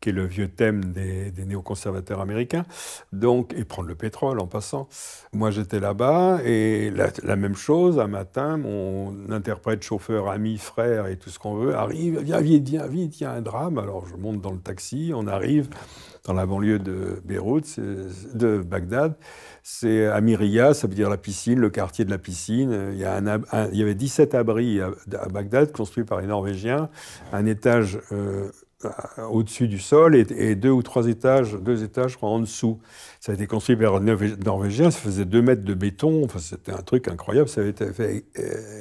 qui est le vieux thème des néoconservateurs américains, donc, et prendre le pétrole en passant. Moi, j'étais là-bas, et la même chose, un matin, mon interprète, chauffeur, ami, frère, et tout ce qu'on veut, arrive, viens vite, il y a un drame. Alors, je monte dans le taxi, on arrive dans la banlieue de Beyrouth, de Bagdad. C'est Amiria, ça veut dire la piscine, le quartier de la piscine. Il y avait 17 abris à Bagdad, construits par les Norvégiens, un étage au-dessus du sol et 2 ou 3 étages, 2 étages en dessous. Ça a été construit par les Norvégiens, ça faisait 2 mètres de béton, enfin, c'était un truc incroyable. Ça avait été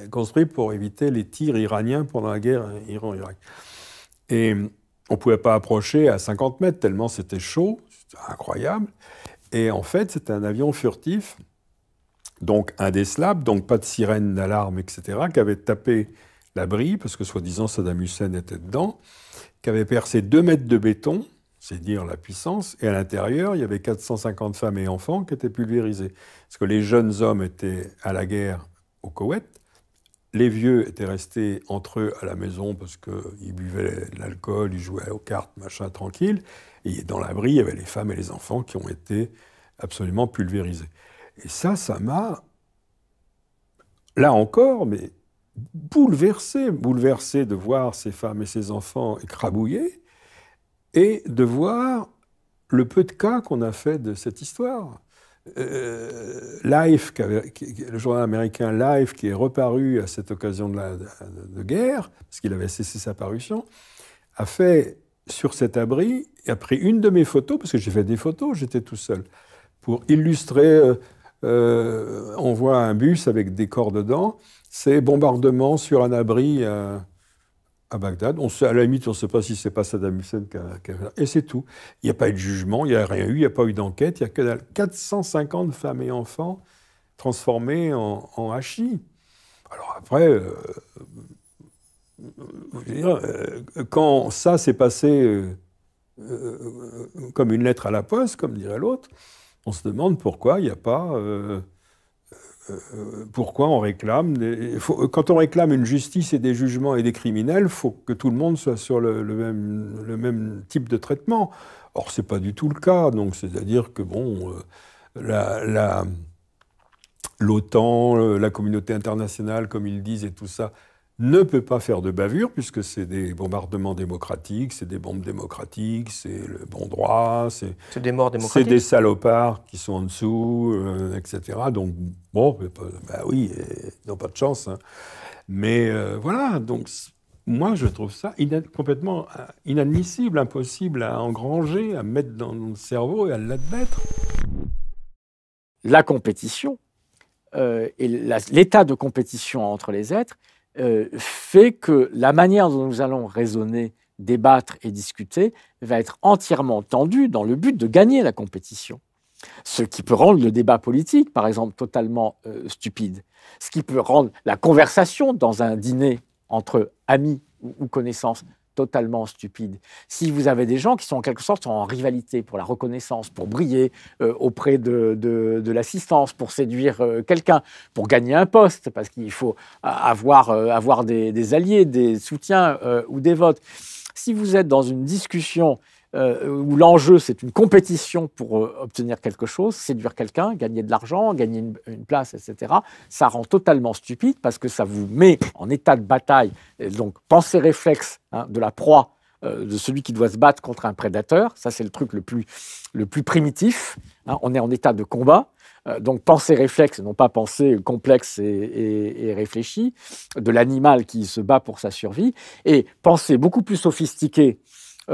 construit pour éviter les tirs iraniens pendant la guerre Iran-Irak. Et on ne pouvait pas approcher à 50 mètres, tellement c'était chaud, c'était incroyable. Et en fait, c'était un avion furtif, donc indécelable, donc pas de sirène d'alarme, etc., qui avait tapé l'abri, parce que soi-disant Saddam Hussein était dedans, qui avait percé 2 mètres de béton, c'est dire la puissance, et à l'intérieur, il y avait 450 femmes et enfants qui étaient pulvérisés. Parce que les jeunes hommes étaient à la guerre au Koweït, les vieux étaient restés entre eux à la maison parce qu'ils buvaient de l'alcool, ils jouaient aux cartes, machin, tranquille. Et dans l'abri, il y avait les femmes et les enfants qui ont été absolument pulvérisés. Et ça m'a, là encore, mais bouleversé de voir ces femmes et ces enfants écrabouillés et de voir le peu de cas qu'on a fait de cette histoire. Life, le journal américain Life, qui est reparu à cette occasion de guerre, parce qu'il avait cessé sa parution, a fait sur cet abri, et a pris une de mes photos, parce que j'ai fait des photos, j'étais tout seul, pour illustrer, on voit un bus avec des corps dedans, c'est bombardement sur un abri à Bagdad. À la limite, on ne sait pas si c'est pas Saddam Hussein et c'est tout. Il n'y a pas eu de jugement, il n'y a rien eu, il n'y a pas eu d'enquête, il y a que 450 femmes et enfants transformés en hachis. Alors après, je veux dire, quand ça s'est passé comme une lettre à la poste, comme dirait l'autre, on se demande pourquoi il n'y a pas... pourquoi on réclame... quand on réclame une justice et des jugements et des criminels, il faut que tout le monde soit sur le même type de traitement. Or, ce n'est pas du tout le cas. Donc, c'est-à-dire que, bon, l'OTAN, la communauté internationale, comme ils disent, et tout ça, ne peut pas faire de bavure, puisque c'est des bombardements démocratiques, c'est des bombes démocratiques, c'est le bon droit, c'est des morts démocratiques. C'est des salopards qui sont en dessous, etc. Donc, bon, bah oui, ils n'ont pas de chance. Hein. Mais voilà, donc moi je trouve ça complètement inadmissible, impossible à engranger, à mettre dans le cerveau et à l'admettre. La compétition et l'état de compétition entre les êtres fait que la manière dont nous allons raisonner, débattre et discuter va être entièrement tendue dans le but de gagner la compétition. Ce qui peut rendre le débat politique, par exemple, totalement stupide. Ce qui peut rendre la conversation dans un dîner entre amis ou connaissances totalement stupide. Si vous avez des gens qui sont en quelque sorte en rivalité pour la reconnaissance, pour briller auprès de l'assistance, pour séduire quelqu'un, pour gagner un poste, parce qu'il faut avoir des alliés, des soutiens ou des votes. Si vous êtes dans une discussion où l'enjeu, c'est une compétition pour obtenir quelque chose, séduire quelqu'un, gagner de l'argent, gagner une place, etc., ça rend totalement stupide parce que ça vous met en état de bataille. Et donc, pensée réflexe de la proie, de celui qui doit se battre contre un prédateur, ça c'est le truc le plus primitif. Hein, on est en état de combat. Donc, pensée réflexe, non pas pensée complexe et réfléchie, de l'animal qui se bat pour sa survie, et pensée beaucoup plus sophistiquée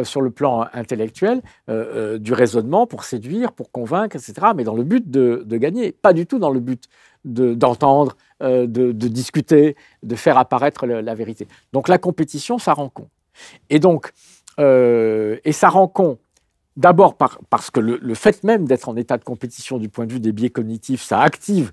sur le plan intellectuel, du raisonnement pour séduire, pour convaincre, etc., mais dans le but de gagner, pas du tout dans le but d'entendre, de discuter, de faire apparaître la vérité. Donc la compétition, ça rend con. Et donc, ça rend con d'abord parce que le fait même d'être en état de compétition du point de vue des biais cognitifs, ça active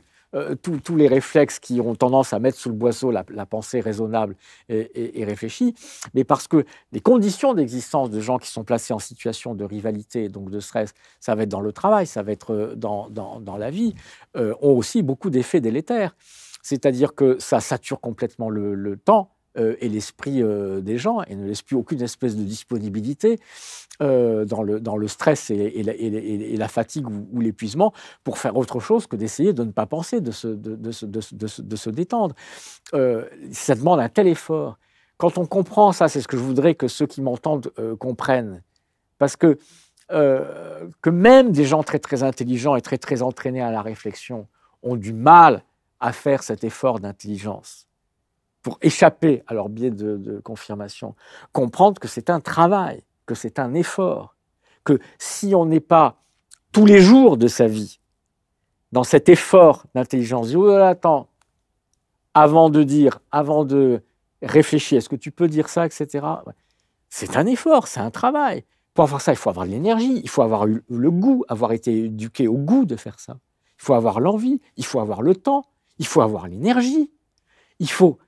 tous les réflexes qui ont tendance à mettre sous le boisseau la pensée raisonnable et réfléchie, mais parce que les conditions d'existence de gens qui sont placés en situation de rivalité, donc de stress, ça va être dans le travail, ça va être dans la vie, ont aussi beaucoup d'effets délétères. C'est-à-dire que ça sature complètement le temps et l'esprit des gens et ne laisse plus aucune espèce de disponibilité dans le stress et la fatigue ou l'épuisement pour faire autre chose que d'essayer de ne pas penser, de se détendre. Ça demande un tel effort. Quand on comprend ça, c'est ce que je voudrais que ceux qui m'entendent comprennent. Parce que même des gens très très intelligents et très très entraînés à la réflexion ont du mal à faire cet effort d'intelligence pour échapper à leur biais de confirmation, comprendre que c'est un travail, que c'est un effort, que si on n'est pas tous les jours de sa vie dans cet effort d'intelligence, attends, avant de réfléchir, est-ce que tu peux dire ça, etc. C'est un effort, c'est un travail. Pour avoir ça, il faut avoir de l'énergie, il faut avoir eu le goût, avoir été éduqué au goût de faire ça. Il faut avoir l'envie, il faut avoir le temps, il faut avoir l'énergie. Il faut...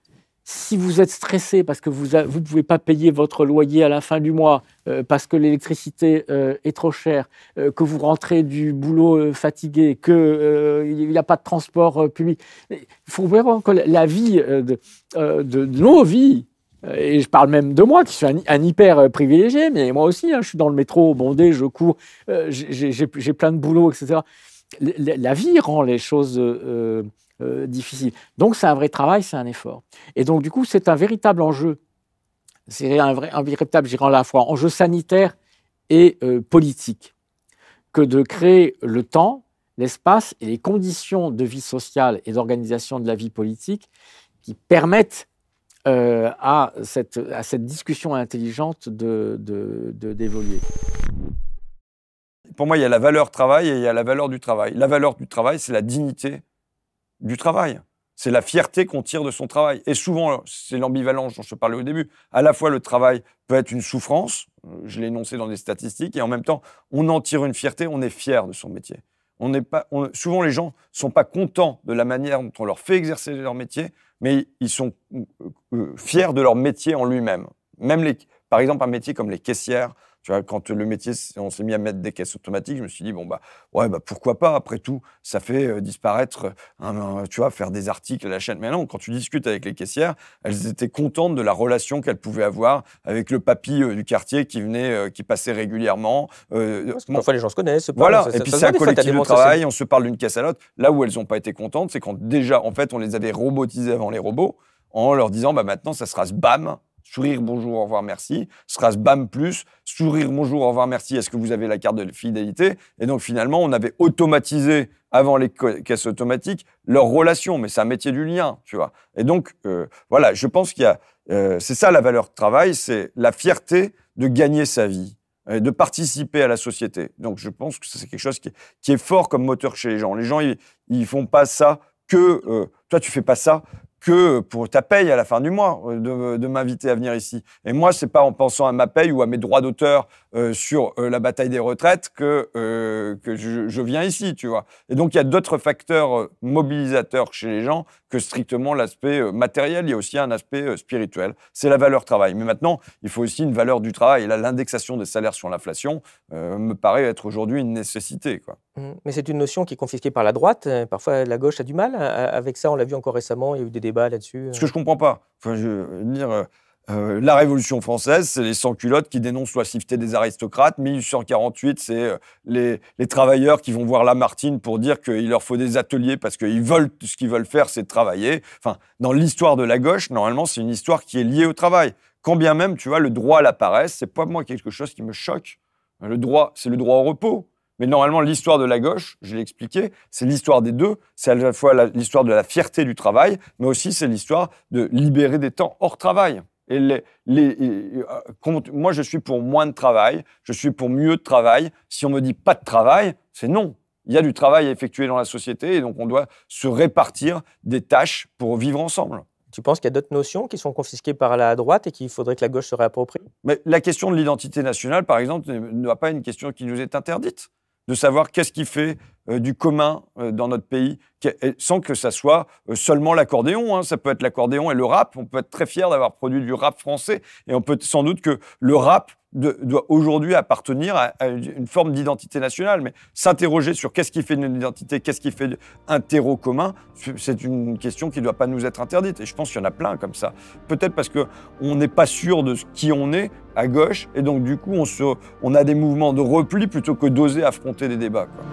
Si vous êtes stressé parce que vous ne pouvez pas payer votre loyer à la fin du mois, parce que l'électricité est trop chère, que vous rentrez du boulot fatigué, qu'il n'y a pas de transport public, il faut vraiment que la vie de nos vies, et je parle même de moi qui suis un hyper privilégié, mais moi aussi, je suis dans le métro bondé, je cours, j'ai plein de boulot, etc. La vie rend les choses... difficile. Donc c'est un vrai travail, c'est un effort. Et donc du coup c'est un véritable enjeu. C'est un véritable, je dirais à la fois enjeu sanitaire et politique, que de créer le temps, l'espace et les conditions de vie sociale et d'organisation de la vie politique qui permettent à cette discussion intelligente d'évoluer. Pour moi, il y a la valeur travail et il y a la valeur du travail. La valeur du travail, c'est la dignité du travail. C'est la fierté qu'on tire de son travail. Et souvent, c'est l'ambivalence dont je parlais au début. À la fois, le travail peut être une souffrance, je l'ai énoncé dans des statistiques, et en même temps, on en tire une fierté, on est fier de son métier. Souvent, les gens ne sont pas contents de la manière dont on leur fait exercer leur métier, mais ils sont fiers de leur métier en lui-même. Par exemple, un métier comme les caissières, tu vois, quand le métier, on s'est mis à mettre des caisses automatiques, je me suis dit, pourquoi pas, après tout, ça fait disparaître, tu vois, faire des articles à la chaîne. Mais non, quand tu discutes avec les caissières, elles étaient contentes de la relation qu'elles pouvaient avoir avec le papy du quartier qui passait régulièrement. Parfois, les gens se connaissent. Voilà, et puis c'est un collectif de travail, on se parle d'une caisse à l'autre. Là où elles n'ont pas été contentes, c'est quand déjà, en fait, on les avait robotisées avant les robots, en leur disant, maintenant, ça sera SBAM. Sourire, bonjour, au revoir, merci. Ce sera SBAM+, sourire, bonjour, au revoir, merci. Est-ce que vous avez la carte de fidélité? Et donc, finalement, on avait automatisé, avant les caisses automatiques, leur relation. Mais c'est un métier du lien, tu vois. Et donc, voilà, je pense qu'il y a... c'est ça, la valeur de travail, c'est la fierté de gagner sa vie, de participer à la société. Donc, je pense que c'est quelque chose qui est fort comme moteur chez les gens. Les gens, ils font pas ça que... toi, tu fais pas ça que pour ta paye à la fin du mois, de m'inviter à venir ici. Et moi, c'est pas en pensant à ma paye ou à mes droits d'auteur sur la bataille des retraites que je viens ici, tu vois. Et donc, il y a d'autres facteurs mobilisateurs chez les gens que strictement l'aspect matériel. Il y a aussi un aspect spirituel. C'est la valeur travail. Mais maintenant, il faut aussi une valeur du travail. Et là, l'indexation des salaires sur l'inflation me paraît être aujourd'hui une nécessité, quoi. Mais c'est une notion qui est confisquée par la droite. Parfois, la gauche a du mal avec ça. On l'a vu encore récemment. Il y a eu des débats là-dessus. Ce que je ne comprends pas. Enfin, je veux dire, la Révolution française, c'est les sans-culottes qui dénoncent l'oisiveté des aristocrates. 1848, c'est les travailleurs qui vont voir Lamartine pour dire qu'il leur faut des ateliers parce qu'ils veulent, ce qu'ils veulent faire, c'est de travailler. Enfin, dans l'histoire de la gauche, normalement, c'est une histoire qui est liée au travail. Quand bien même, tu vois, le droit à la paresse, c'est pas moi quelque chose qui me choque. Le droit, c'est le droit au repos. Mais normalement, l'histoire de la gauche, je l'ai expliqué, c'est l'histoire des deux. C'est à la fois l'histoire de la fierté du travail, mais aussi c'est l'histoire de libérer des temps hors travail. Moi, je suis pour moins de travail, je suis pour mieux de travail. Si on me dit pas de travail, c'est non. Il y a du travail à effectuer dans la société et donc on doit se répartir des tâches pour vivre ensemble. Tu penses qu'il y a d'autres notions qui sont confisquées par la droite et qu'il faudrait que la gauche se réapproprie? Mais la question de l'identité nationale, par exemple, n'est pas une question qui nous est interdite. De savoir qu'est-ce qui fait du commun dans notre pays, sans que ça soit seulement l'accordéon. Hein. Ça peut être l'accordéon et le rap. On peut être très fier d'avoir produit du rap français et on peut sans doute que le rap doit aujourd'hui appartenir à une forme d'identité nationale. Mais s'interroger sur qu'est-ce qui fait une identité, qu'est-ce qui fait un terreau commun, c'est une question qui ne doit pas nous être interdite. Et je pense qu'il y en a plein comme ça. Peut-être parce qu'on n'est pas sûr de qui on est à gauche et donc du coup on a des mouvements de repli plutôt que d'oser affronter des débats, quoi.